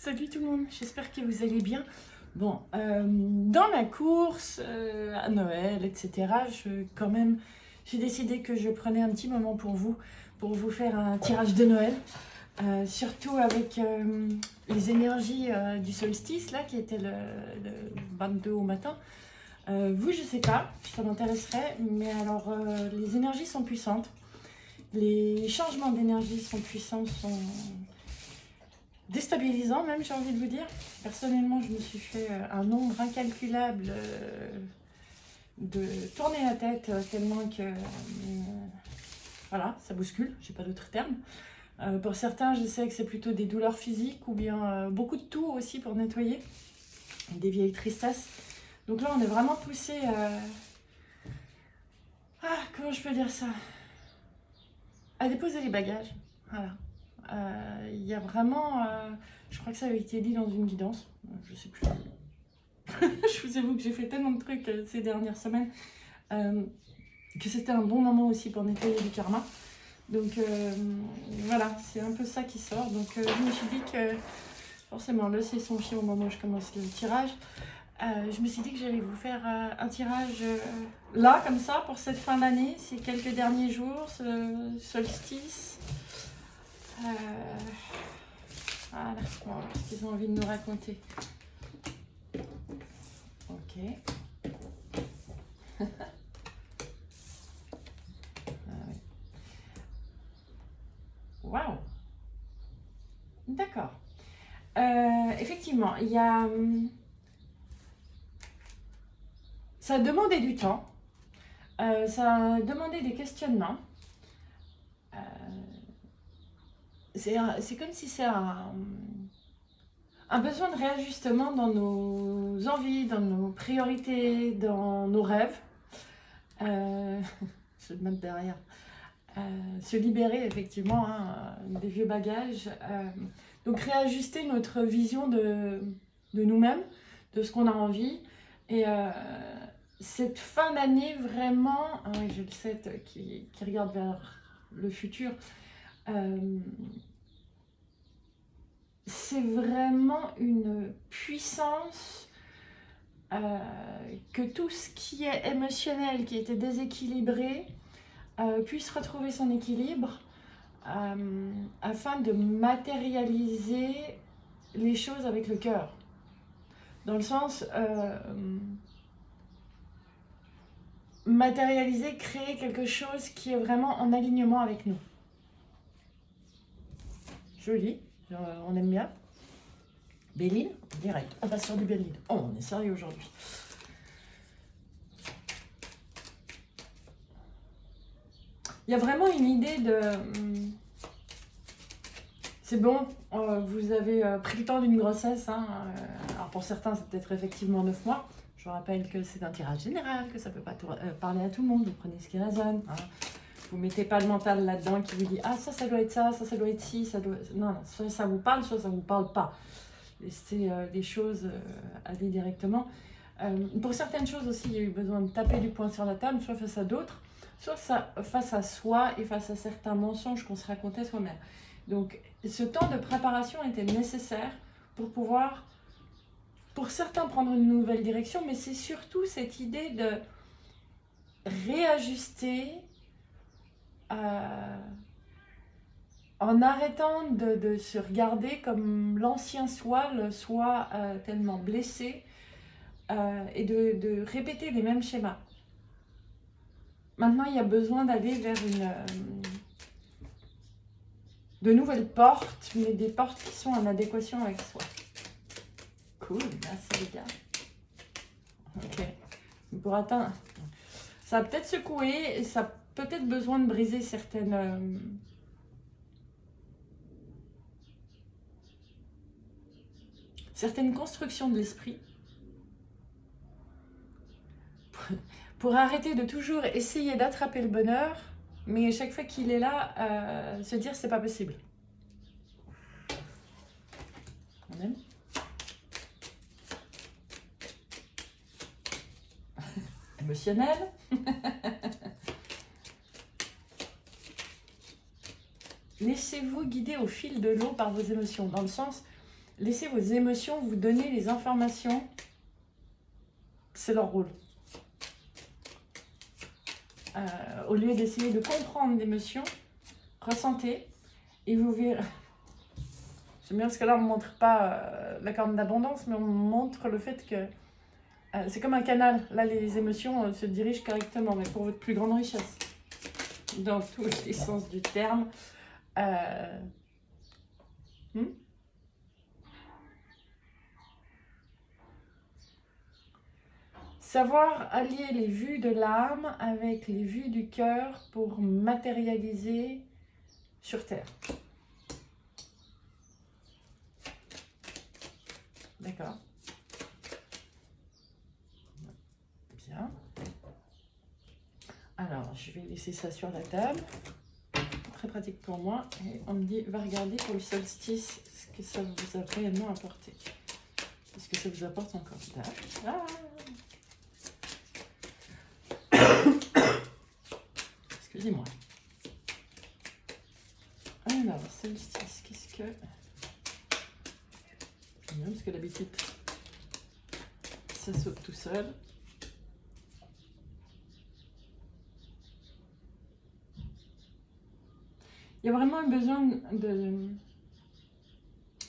Salut tout le monde, j'espère que vous allez bien. Bon, dans ma course à Noël, etc., j'ai décidé que je prenais un petit moment pour vous faire un tirage de Noël, surtout avec les énergies du solstice, là, qui était le 22 au matin. Vous, je sais pas, ça m'intéresserait, mais alors, les énergies sont puissantes, les changements d'énergie sont puissants, sont déstabilisant même, j'ai envie de vous dire. Personnellement, je me suis fait un nombre incalculable de tourner la tête tellement que voilà, ça bouscule, j'ai pas d'autre terme. Pour certains, je sais que c'est plutôt des douleurs physiques ou bien beaucoup de toux aussi pour nettoyer, des vieilles tristesses. Donc là, on est vraiment poussé comment je peux dire ça, à déposer les bagages. Voilà. Il y a vraiment, je crois que ça avait été dit dans une guidance, je sais plus. Je vous avoue que j'ai fait tellement de trucs ces dernières semaines que c'était un bon moment aussi pour nettoyer du karma. Donc voilà, c'est un peu ça qui sort. Donc je me suis dit que forcément le c'est son chien au moment où je commence le tirage. Je me suis dit que j'allais vous faire un tirage là, comme ça, pour cette fin d'année, ces quelques derniers jours, ce solstice. Voilà, bon, ce qu'ils ont envie de nous raconter. Ok. Waouh. D'accord. Effectivement, il y a... ça a demandé du temps. Ça a demandé des questionnements. C'est comme si c'est un besoin de réajustement dans nos envies, dans nos priorités, dans nos rêves. Je vais le mettre derrière. Se libérer effectivement des vieux bagages. Donc réajuster notre vision de nous-mêmes, de ce qu'on a envie. Et cette fin d'année vraiment, oui, j'ai le 7 qui regarde vers le futur. C'est vraiment une puissance que tout ce qui est émotionnel, qui était déséquilibré, puisse retrouver son équilibre afin de matérialiser les choses avec le cœur. Dans le sens, matérialiser, créer quelque chose qui est vraiment en alignement avec nous. Joli, on aime bien. Béline, direct, on passe sur du Béline. Oh, on est sérieux aujourd'hui. Il y a vraiment une idée de... c'est bon, vous avez pris le temps d'une grossesse. Alors pour certains, c'est peut-être effectivement 9 mois. Je vous rappelle que c'est un tirage général, que ça ne peut pas parler à tout le monde. Vous prenez ce qui résonne. Vous ne mettez pas le mental là-dedans qui vous dit « Ah, ça doit être ça, ça doit être ci, ça doit... » Non, soit ça vous parle, soit ça ne vous parle pas. C'est des choses à dire directement. Pour certaines choses aussi, il y a eu besoin de taper du poing sur la table, soit face à d'autres, soit face à soi et face à certains mensonges qu'on se racontait soi-même. Donc, ce temps de préparation était nécessaire pour pouvoir, pour certains, prendre une nouvelle direction, mais c'est surtout cette idée de réajuster en arrêtant de se regarder comme l'ancien soi, le soi tellement blessé, et de répéter les mêmes schémas. Maintenant, il y a besoin d'aller vers de nouvelles portes, mais des portes qui sont en adéquation avec soi. Cool, merci les gars. Ok. Pour atteindre... ça a peut-être secoué, et ça a peut-être besoin de briser certaines constructions de l'esprit. Pour arrêter de toujours essayer d'attraper le bonheur, mais chaque fois qu'il est là, se dire c'est pas possible. On aime. Émotionnel. Laissez-vous guider au fil de l'eau par vos émotions, dans le sens, Laissez vos émotions vous donner les informations. C'est leur rôle. Au lieu d'essayer de comprendre l'émotion, ressentez et vous verrez. J'aime bien parce que là, on ne montre pas la corne d'abondance, mais on montre le fait que c'est comme un canal. Là, les émotions se dirigent correctement, mais pour votre plus grande richesse. Dans tous les sens du terme. Savoir allier les vues de l'âme avec les vues du cœur pour matérialiser sur Terre. D'accord. Bien. Alors, je vais laisser ça sur la table. Très pratique pour moi. Et on me dit, va regarder pour le solstice ce que ça vous a réellement apporté. Est-ce que ça vous apporte encore? Ah. Excusez-moi. Alors, solstice, qu'est-ce que... Bien, parce que d'habitude, ça saute tout seul. Il y a vraiment un besoin de...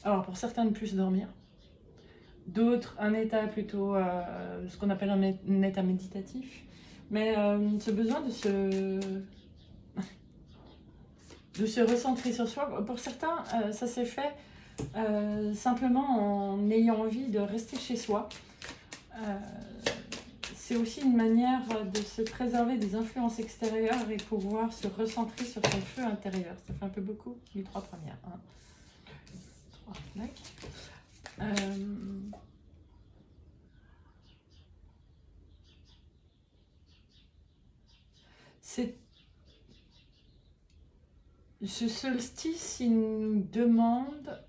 Alors, pour certains, de plus dormir. D'autres, un état plutôt, ce qu'on appelle un état méditatif. Mais ce besoin de se recentrer sur soi. Pour certains, ça s'est fait simplement en ayant envie de rester chez soi. C'est aussi une manière de se préserver des influences extérieures et pouvoir se recentrer sur son feu intérieur. Ça fait un peu beaucoup, les 3 premières. 1, 2, 3, ce solstice, il nous demande...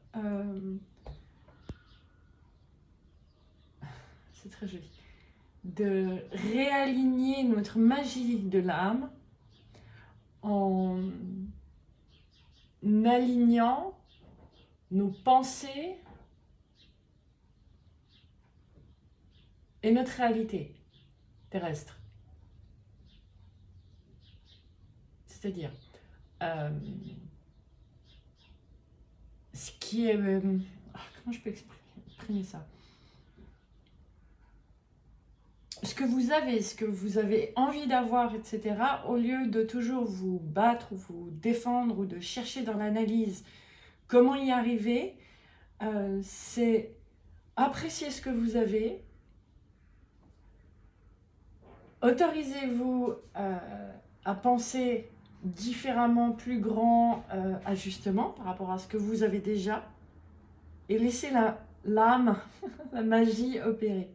c'est très joli. De réaligner notre magie de l'âme en alignant nos pensées et notre réalité terrestre. C'est-à-dire, ce qui est... comment je peux exprimer ça? Ce que vous avez envie d'avoir, etc., au lieu de toujours vous battre ou vous défendre ou de chercher dans l'analyse comment y arriver, c'est apprécier ce que vous avez, autorisez-vous à penser différemment, plus grand ajustement par rapport à ce que vous avez déjà et laissez l'âme, la magie opérer.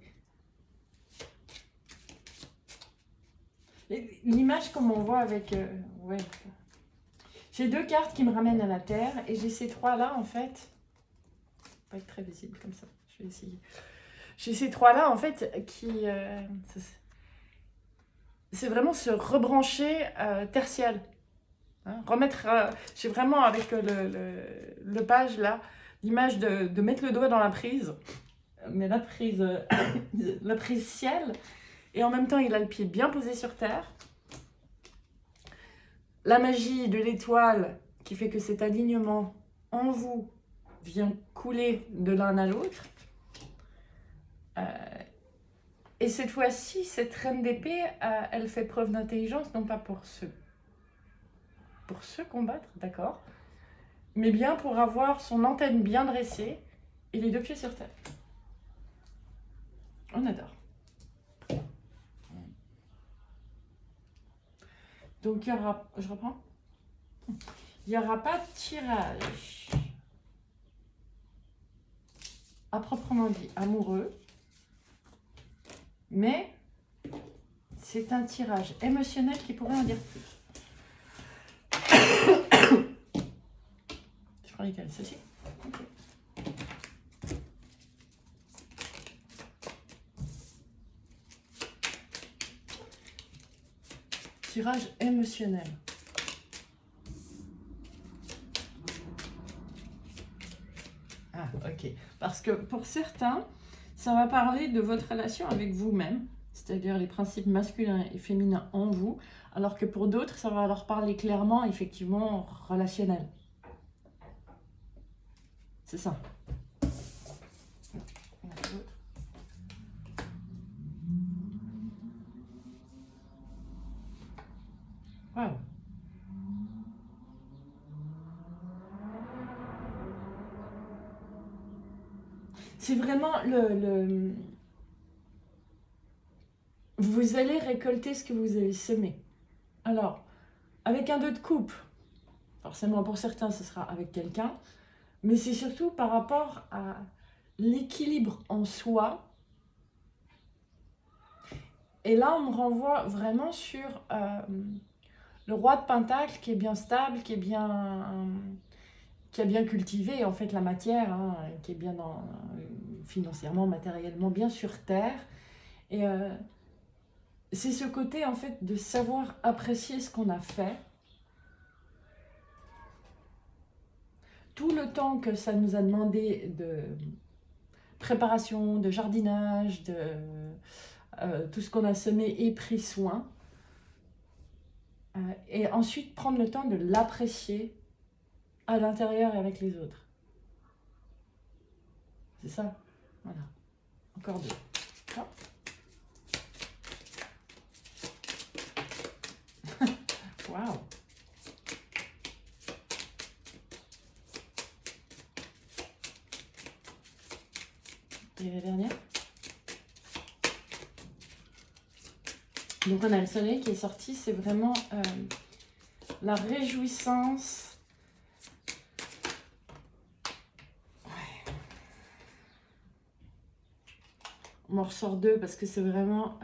L'image comme on voit avec... ouais. J'ai 2 cartes qui me ramènent à la Terre et j'ai ces 3 là en fait. Pas être très visible comme ça, je vais essayer. J'ai ces 3 là en fait qui... c'est vraiment se rebrancher tertial. Hein, remettre... j'ai vraiment avec le page là, l'image de mettre le doigt dans la prise. Mais la prise, la prise ciel. Et en même temps, il a le pied bien posé sur terre. La magie de l'étoile qui fait que cet alignement en vous vient couler de l'un à l'autre. Et cette fois-ci, cette reine d'épée, elle fait preuve d'intelligence, non pas pour se combattre, d'accord, mais bien pour avoir son antenne bien dressée et les 2 pieds sur terre. On adore. Donc, il y aura... Je reprends. Il n'y aura pas de tirage à proprement dit amoureux, mais c'est un tirage émotionnel qui pourrait en dire plus. Je prends lesquels? Ceci. Okay. Tirage émotionnel. Ah, ok. Parce que pour certains, ça va parler de votre relation avec vous-même, c'est-à-dire les principes masculins et féminins en vous, alors que pour d'autres, ça va leur parler clairement, effectivement, relationnel. C'est ça. Wow. C'est vraiment vous allez récolter ce que vous avez semé. Alors, avec un 2 de coupe, forcément pour certains, ce sera avec quelqu'un, mais c'est surtout par rapport à l'équilibre en soi. Et là, on me renvoie vraiment sur le roi de Pentacle qui est bien stable, qui a bien cultivé en fait la matière, hein, qui est bien financièrement, matériellement bien sur Terre. Et c'est ce côté en fait de savoir apprécier ce qu'on a fait. Tout le temps que ça nous a demandé de préparation, de jardinage, de tout ce qu'on a semé et pris soin. Et ensuite prendre le temps de l'apprécier à l'intérieur et avec les autres. C'est ça. Voilà. Encore 2. Ah. Waouh. Et la dernière. Donc on a le soleil qui est sorti, c'est vraiment la réjouissance. Ouais. On en ressort 2 parce que c'est vraiment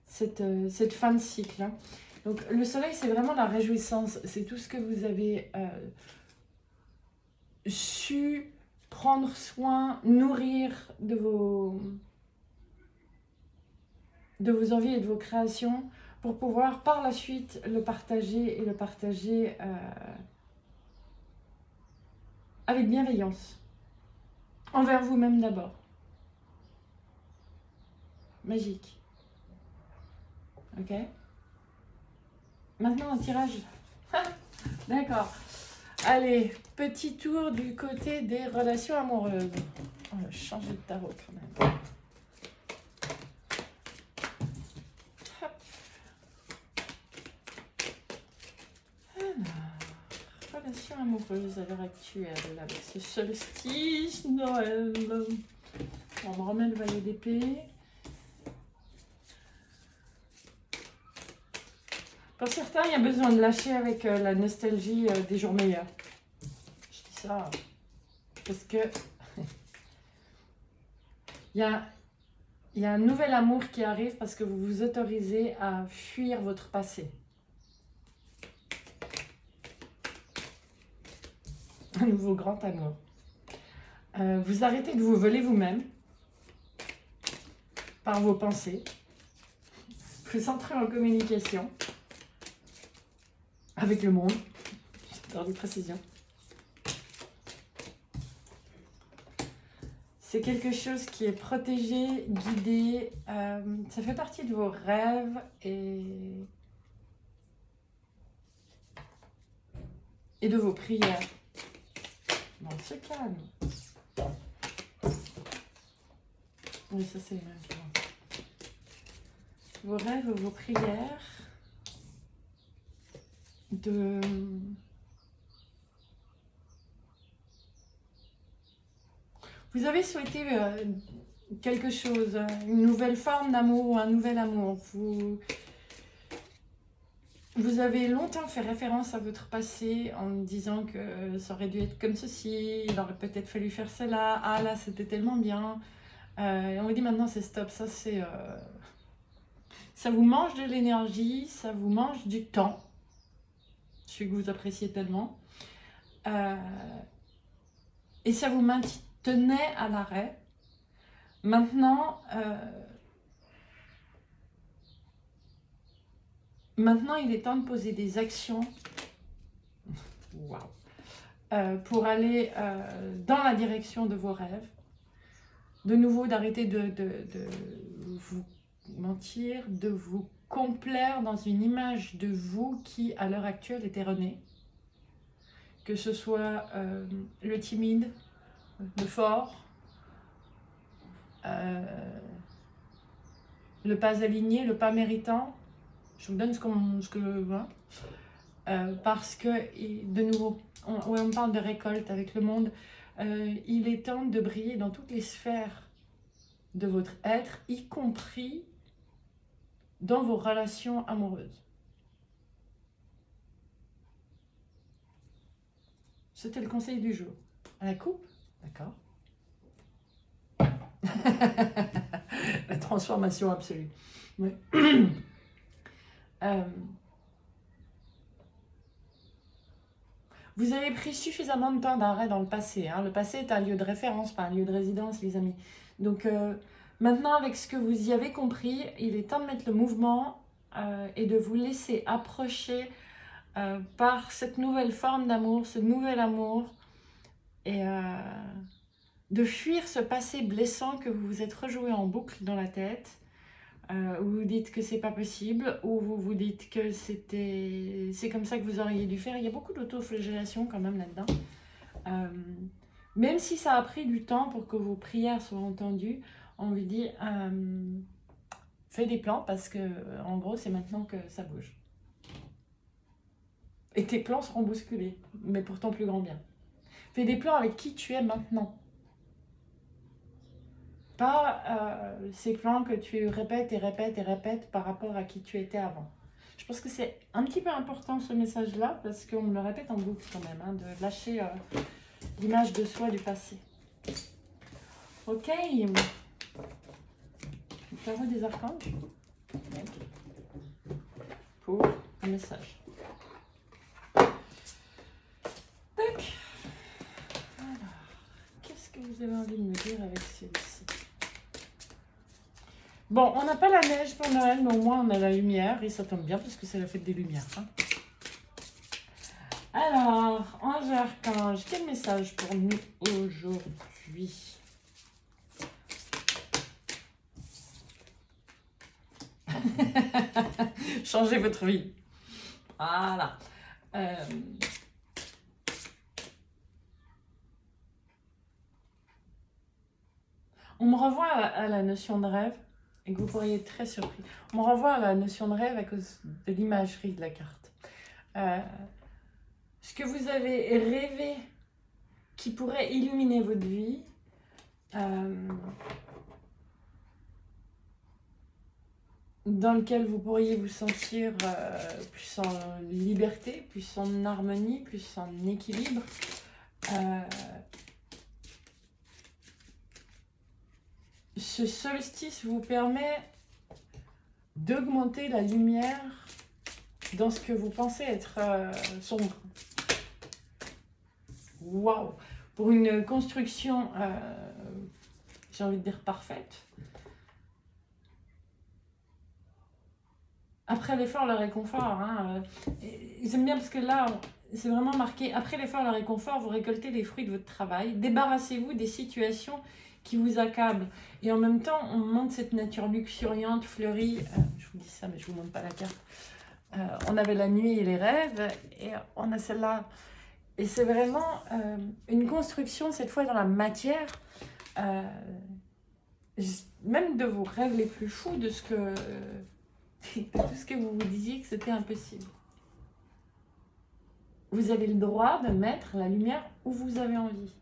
cette fin de cycle. Hein. Donc le soleil, c'est vraiment la réjouissance. C'est tout ce que vous avez su prendre soin, nourrir de vos envies et de vos créations pour pouvoir par la suite le partager et le partager avec bienveillance envers vous-même d'abord. Magique. Ok. Maintenant un tirage. D'accord. Allez, petit tour du côté des relations amoureuses. On va changer de tarot quand même. Hop. Alors, relations amoureuses à l'heure actuelle avec ce solstice, Noël. On me remet le valet d'épée. Pour certains, il y a besoin de lâcher avec la nostalgie des jours meilleurs. Je dis ça parce que il y a un nouvel amour qui arrive parce que vous vous autorisez à fuir votre passé. Un nouveau grand amour. Vous arrêtez de vous voler vous-même par vos pensées. Vous entrez en communication avec le monde. J'adore les précisions. C'est quelque chose qui est protégé, guidé. Ça fait partie de vos rêves et de vos prières. Bon, on se calme. Oui, ça c'est le même. Vos rêves, vos prières. Vous avez souhaité quelque chose, une nouvelle forme d'amour, un nouvel amour. Vous avez longtemps fait référence à votre passé en disant que ça aurait dû être comme ceci, il aurait peut-être fallu faire cela, ah là c'était tellement bien. Et on vous dit maintenant c'est stop, ça c'est... ça vous mange de l'énergie, ça vous mange du temps. Je sais que vous appréciez tellement. Et ça vous maintenait à l'arrêt. Maintenant, il est temps de poser des actions. Waouh. pour aller dans la direction de vos rêves. De nouveau, d'arrêter de vous mentir, de vous complaire dans une image de vous qui, à l'heure actuelle, est erronée. Que ce soit le timide, le fort, le pas aligné, le pas méritant. Je vous donne ce que je veux. Parce que, de nouveau, on parle de récolte avec le monde. Il est temps de briller dans toutes les sphères de votre être, y compris dans vos relations amoureuses. C'était le conseil du jour. À la coupe, d'accord. La transformation absolue. Oui. Vous avez pris suffisamment de temps d'arrêt dans le passé. Hein. Le passé est un lieu de référence, pas un lieu de résidence, les amis. Donc maintenant, avec ce que vous y avez compris, il est temps de mettre le mouvement et de vous laisser approcher par cette nouvelle forme d'amour, ce nouvel amour, et de fuir ce passé blessant que vous vous êtes rejoué en boucle dans la tête, où vous dites que c'est pas possible, ou vous vous dites que c'est comme ça que vous auriez dû faire. Il y a beaucoup d'autoflagellation quand même là-dedans. Même si ça a pris du temps pour que vos prières soient entendues, on vous dit fais des plans parce que en gros c'est maintenant que ça bouge. Et tes plans seront bousculés, mais pour ton plus grand bien. Fais des plans avec qui tu es maintenant. Pas ces plans que tu répètes et répètes et répètes par rapport à qui tu étais avant. Je pense que c'est un petit peu important ce message-là, parce qu'on me le répète en boucle quand même, hein, de lâcher l'image de soi du passé. Ok. Tarot des archanges. Pour un message. Tac. Alors, qu'est-ce que vous avez envie de me dire avec celui-ci? Bon, on n'a pas la neige pour Noël, mais au moins on a la lumière, et ça tombe bien parce que c'est la fête des lumières. Hein. Alors, ange archange, quel message pour nous aujourd'hui? Changez votre vie. Voilà. On me renvoie à la notion de rêve, et que vous pourriez être très surpris. On me renvoie à la notion de rêve à cause de l'imagerie de la carte. Ce que vous avez rêvé qui pourrait illuminer votre vie, dans lequel vous pourriez vous sentir plus en liberté, plus en harmonie, plus en équilibre. Ce solstice vous permet d'augmenter la lumière dans ce que vous pensez être sombre. Waouh! Pour une construction, j'ai envie de dire parfaite. Après l'effort, le réconfort. Hein, j'aime bien parce que là, c'est vraiment marqué. Après l'effort, le réconfort, vous récoltez les fruits de votre travail. Débarrassez-vous des situations qui vous accablent. Et en même temps, on montre cette nature luxuriante, fleurie. Je vous dis ça, mais je ne vous montre pas la carte. On avait la nuit et les rêves. Et on a celle-là. Et c'est vraiment une construction, cette fois dans la matière. Même de vos rêves les plus fous, de ce que... tout ce que vous vous disiez que c'était impossible. Vous avez le droit de mettre la lumière où vous avez envie.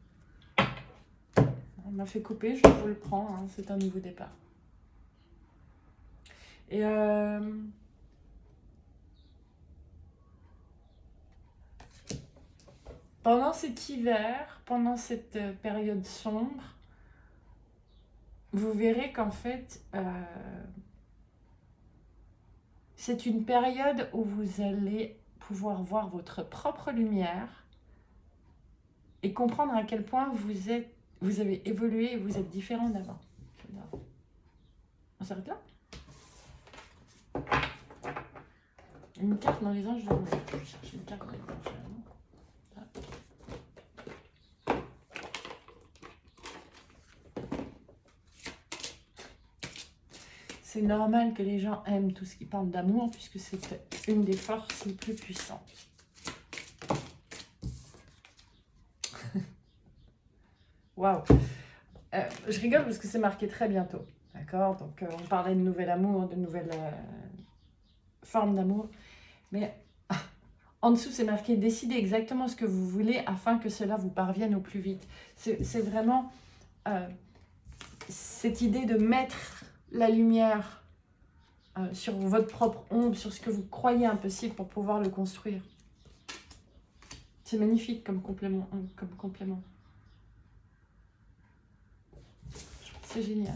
On m'a fait couper, je vous le prends, hein, c'est un nouveau départ. Et pendant cet hiver, pendant cette période sombre, vous verrez qu'en fait, c'est une période où vous allez pouvoir voir votre propre lumière et comprendre à quel point vous avez évolué et vous êtes différent d'avant. On s'arrête là? Une carte dans les anges de l'amour. Je cherche une carte dans les anges de l'amour. c'est normal que les gens aiment tout ce qui parle d'amour, puisque c'est une des forces les plus puissantes. Waouh. Je rigole parce que c'est marqué très bientôt. D'accord? Donc, on parlait de nouvel amour, de nouvelles formes d'amour. Mais en dessous, c'est marqué « Décidez exactement ce que vous voulez afin que cela vous parvienne au plus vite ». C'est vraiment cette idée de mettre la lumière sur votre propre ombre, sur ce que vous croyez impossible pour pouvoir le construire. C'est magnifique comme complément. C'est génial.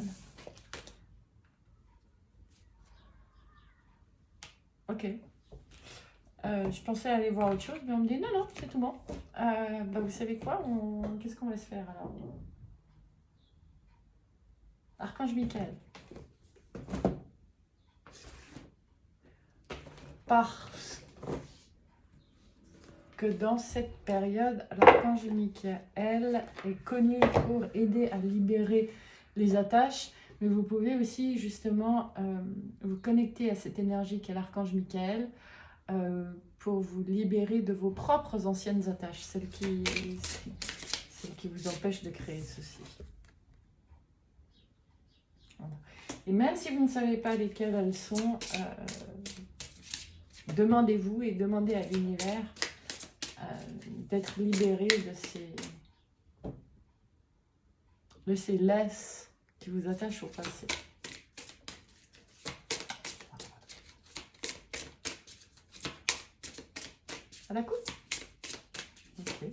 Ok. Je pensais aller voir autre chose, mais on me dit non, non, c'est tout bon. Bah, vous savez quoi, qu'est-ce qu'on va se faire alors? Archange Michael. Parce que dans cette période, l'archange Michael est connu pour aider à libérer les attaches, mais vous pouvez aussi justement vous connecter à cette énergie qu'est l'archange Michael pour vous libérer de vos propres anciennes attaches, celles qui vous empêchent de créer ceci. Voilà. Et même si vous ne savez pas lesquelles elles sont, demandez-vous et demandez à l'univers d'être libéré de ces laisses qui vous attachent au passé. À la coupe? Ok.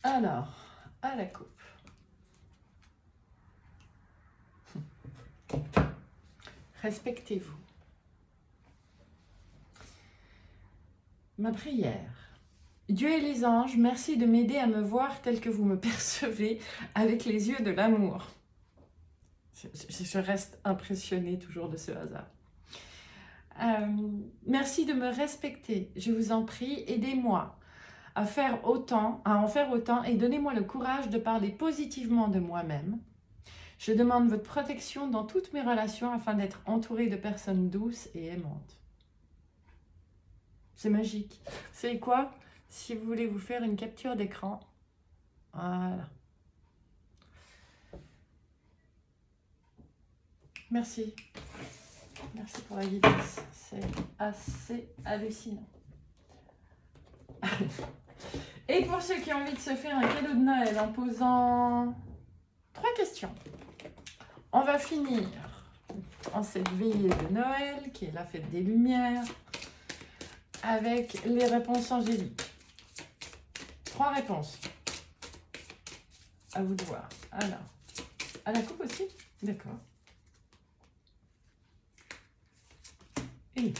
Alors, à la coupe. Respectez-vous. Ma prière. Dieu et les anges, merci de m'aider à me voir tel que vous me percevez avec les yeux de l'amour. Je reste impressionnée toujours de ce hasard. Merci de me respecter. Je vous en prie, aidez-moi à en faire autant et donnez-moi le courage de parler positivement de moi-même. Je demande votre protection dans toutes mes relations afin d'être entourée de personnes douces et aimantes. C'est magique. Vous savez quoi? Si vous voulez vous faire une capture d'écran, voilà. Merci. Merci pour la guidance. C'est assez hallucinant. Et pour ceux qui ont envie de se faire un cadeau de Noël en posant 3 questions, on va finir en cette veillée de Noël, qui est la fête des Lumières, avec les réponses angéliques. 3 réponses. À vous de voir. Alors, à la coupe aussi? D'accord. Et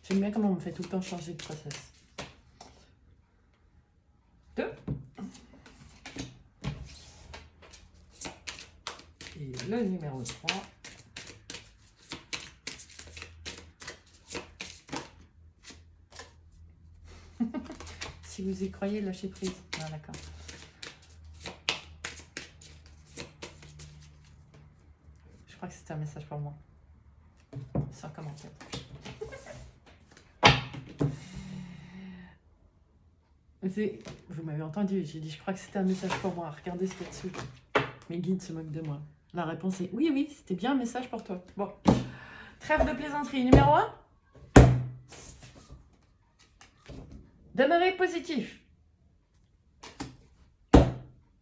j'aime bien comment on me fait tout le temps changer de process. 2. Et le numéro 3. Si vous y croyez, lâchez prise. Ah, d'accord. Je crois que c'était un message pour moi. Sans commentaire. Vous m'avez entendu, j'ai dit je crois que c'était un message pour moi. Regardez ce qu'il y a dessous. Mes guides se moquent de moi. La réponse est oui, oui, c'était bien un message pour toi. Bon. Trêve de plaisanterie. Numéro 1. Demeurez positif.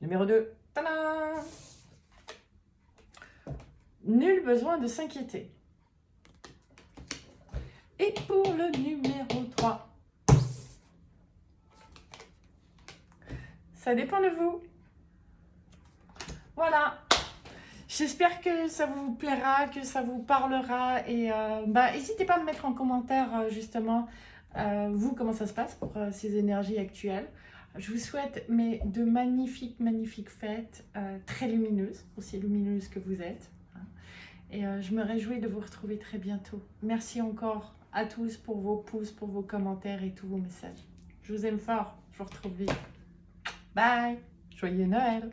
Numéro 2. Tadam! Nul besoin de s'inquiéter. Et pour le numéro 3. Ça dépend de vous. Voilà. J'espère que ça vous plaira, que ça vous parlera. Et n'hésitez pas à me mettre en commentaire justement vous comment ça se passe pour ces énergies actuelles. Je vous souhaite de magnifiques, magnifiques fêtes, très lumineuses, aussi lumineuses que vous êtes. Et je me réjouis de vous retrouver très bientôt. Merci encore à tous pour vos pouces, pour vos commentaires et tous vos messages. Je Je vous aime fort. Je vous retrouve vite. Bye. Joyeux Noël.